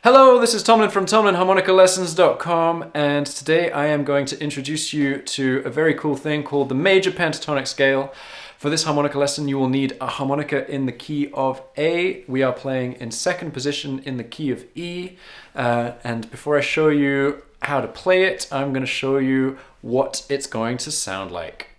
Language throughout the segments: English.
Hello, this is Tomlin from TomlinHarmonicaLessons.com, and today I am going to introduce you to a very cool thing called the major pentatonic scale. For this harmonica lesson you will need a harmonica in the key of A. We are playing in second position in the key of E, and before I show you how to play it, I'm going to show you what it's going to sound like.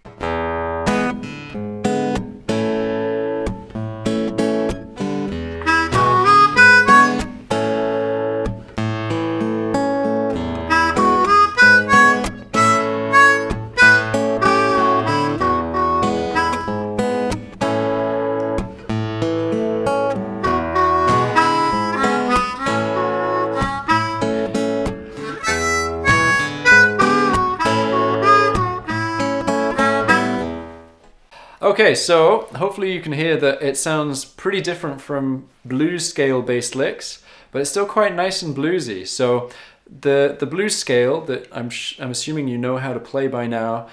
Okay, so hopefully you can hear that it sounds pretty different from blues scale based licks, but it's still quite nice and bluesy. So the blues scale that I'm assuming you know how to play by now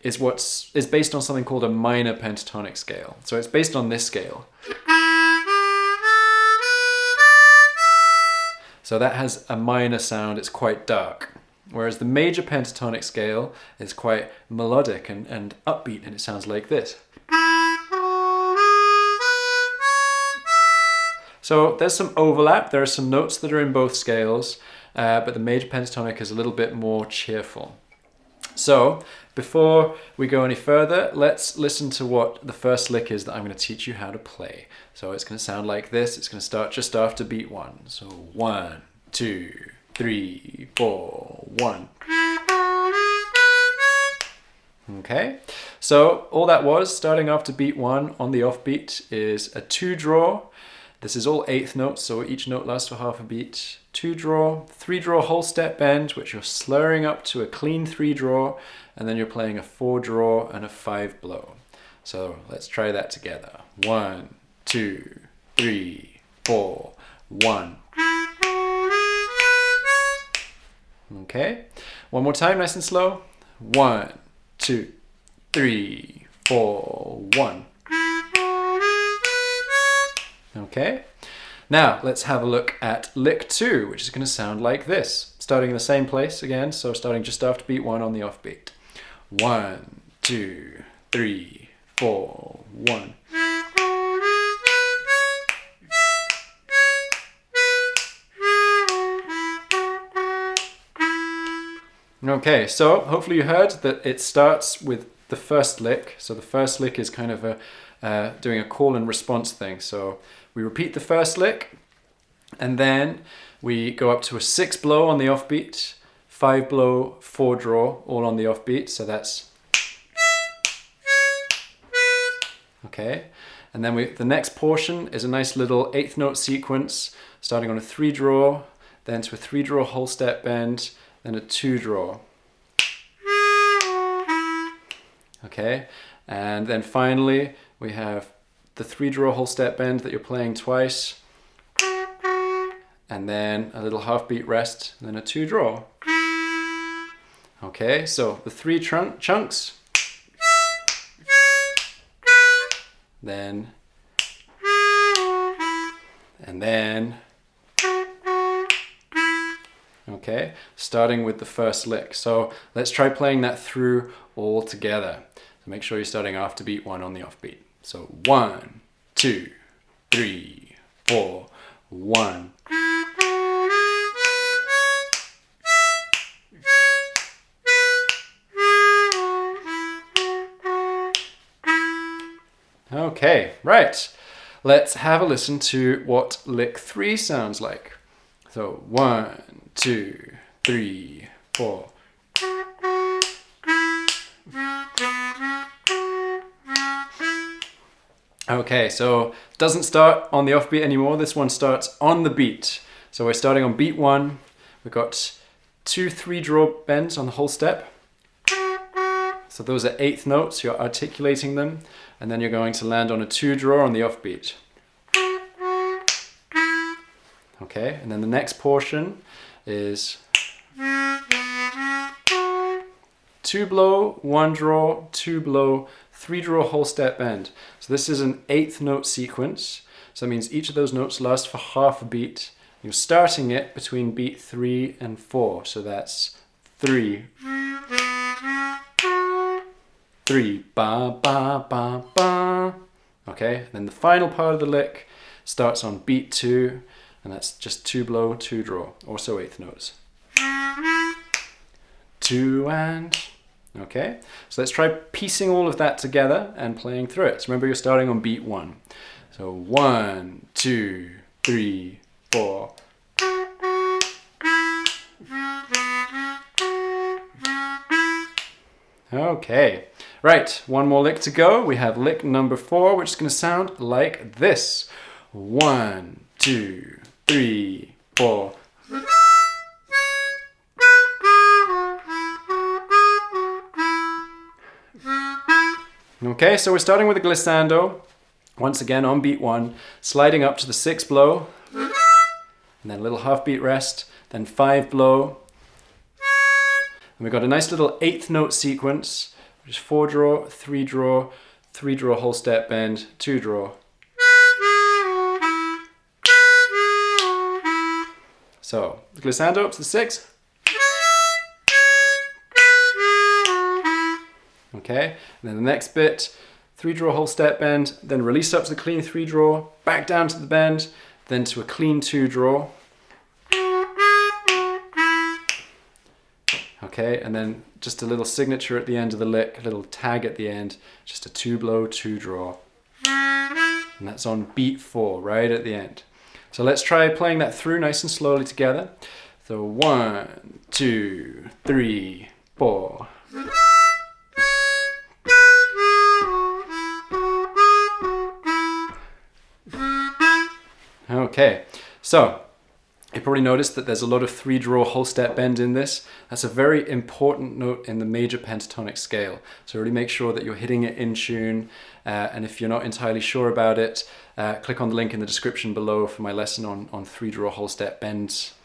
is based on something called a minor pentatonic scale. So it's based on this scale. So that has a minor sound, it's quite dark. Whereas the major pentatonic scale is quite melodic and upbeat, and it sounds like this. So there's some overlap, there are some notes that are in both scales, but the major pentatonic is a little bit more cheerful. So before we go any further, let's listen to what the first lick is that I'm going to teach you how to play. So it's going to sound like this. It's going to start just after beat 1. So 1, 2, 3, 4, 1. Okay, so all that was, starting after beat 1 on the offbeat, is a 2 draw. This is all 8th notes, so each note lasts for half a beat. 2 draw, 3 draw whole step bend, which you're slurring up to a clean 3 draw, and then you're playing a 4 draw and a 5 blow. So let's try that together. 1, 2, 3, 4, 1. Okay, one more time, nice and slow. 1, 2, 3, 4, 1. Okay, now let's have a look at lick 2, which is going to sound like this. Starting in the same place again, so starting just after beat 1 on the offbeat. 1, 2, 3, 4, 1. Okay, so hopefully you heard that it starts with the first lick. So the first lick is kind of doing a call and response thing. So we repeat the first lick, and then we go up to a 6 blow on the offbeat, 5 blow, 4 draw, all on the offbeat. So that's okay. And then the next portion is a nice little 8th note sequence, starting on a 3 draw, then to a 3 draw whole step bend, then a 2 draw. Okay, and then finally we have the 3 draw whole step bend that you're playing twice, and then a little half beat rest, and then a 2 draw. Okay, so the 3 chunks, then, and then. Okay, starting with the first lick. So let's try playing that through all together. So make sure you're starting after beat 1 on the offbeat. So 1, 2, 3, 4, 1. Okay, right. Let's have a listen to what lick 3 sounds like. So 1, 2, 3, 4. Okay, so it doesn't start on the offbeat anymore. This one starts on the beat. So we're starting on beat 1. We've got 2 3 draw bends on the whole step. So those are 8th notes. You're articulating them, and then you're going to land on a 2 draw on the offbeat. Okay, and then the next portion is 2 blow, 1 draw, 2 blow, 3 draw whole step bend. So this is an 8th note sequence. So that means each of those notes last for half a beat, You're starting it between beat 3 and 4. So that's 3, 3, ba, ba, ba, ba. Okay, then the final part of the lick starts on beat 2, and that's just 2 blow, 2 draw, also eighth notes. 2 and... Okay, so let's try piecing all of that together and playing through it. So remember, you're starting on beat 1. So 1, 2, 3, 4. Okay, right, one more lick to go. We have lick number 4, which is going to sound like this. 1, 2, 3, 4. Okay, so we're starting with a glissando. Once again on beat 1, sliding up to the 6 blow, and then a little half beat rest, then 5 blow. And we've got a nice little eighth note sequence, which is 4 draw, 3 draw, 3 draw whole step bend, 2 draw. So, the glissando up to the 6. Okay, and then the next bit, 3 draw whole step bend, then release up to the clean 3 draw, back down to the bend, then to a clean 2 draw. Okay, and then just a little signature at the end of the lick, a little tag at the end, just a 2 blow, 2 draw. And that's on beat 4, right at the end. So let's try playing that through nice and slowly together. So 1, 2, 3, 4. Okay, so you probably noticed that there's a lot of 3 draw whole step bend in this. That's a very important note in the major pentatonic scale. So really make sure that you're hitting it in tune. And if you're not entirely sure about it, click on the link in the description below for my lesson on 3 draw whole step bends.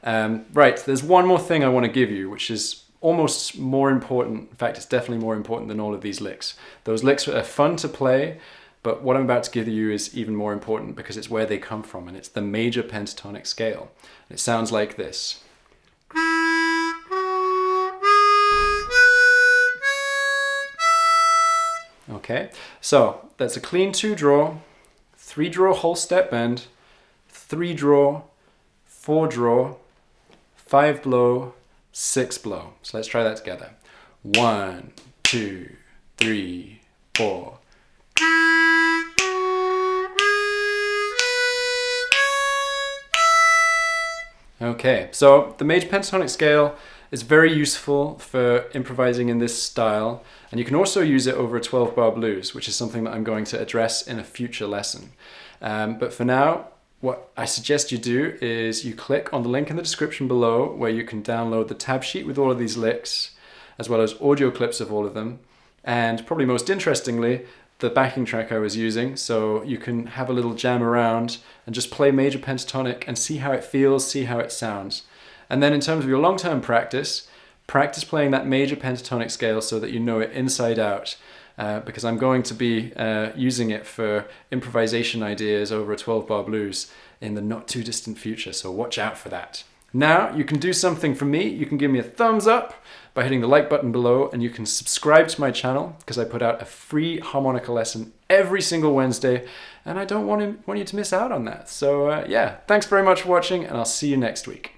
Right, there's one more thing I want to give you, which is almost more important. In fact, it's definitely more important than all of these licks. Those licks are fun to play, but what I'm about to give you is even more important because it's where they come from, and it's the major pentatonic scale. It sounds like this. Okay, so that's a clean 2 draw, 3 draw whole step bend, 3 draw, 4 draw, 5 blow, 6 blow. So let's try that together. 1, 2, 3, 4. Okay, so the major pentatonic scale is very useful for improvising in this style, and you can also use it over a 12-bar blues, which is something that I'm going to address in a future lesson. But for now, what I suggest you do is you click on the link in the description below where you can download the tab sheet with all of these licks, as well as audio clips of all of them, and probably most interestingly, the backing track I was using, so you can have a little jam around and just play major pentatonic and see how it feels, see how it sounds. And then in terms of your long-term practice, practice playing that major pentatonic scale so that you know it inside out, because I'm going to be using it for improvisation ideas over a 12-bar blues in the not too distant future, so watch out for that. Now, you can do something for me. You can give me a thumbs up by hitting the like button below, and you can subscribe to my channel because I put out a free harmonica lesson every single Wednesday, and I don't want you to miss out on that. So yeah, thanks very much for watching, and I'll see you next week.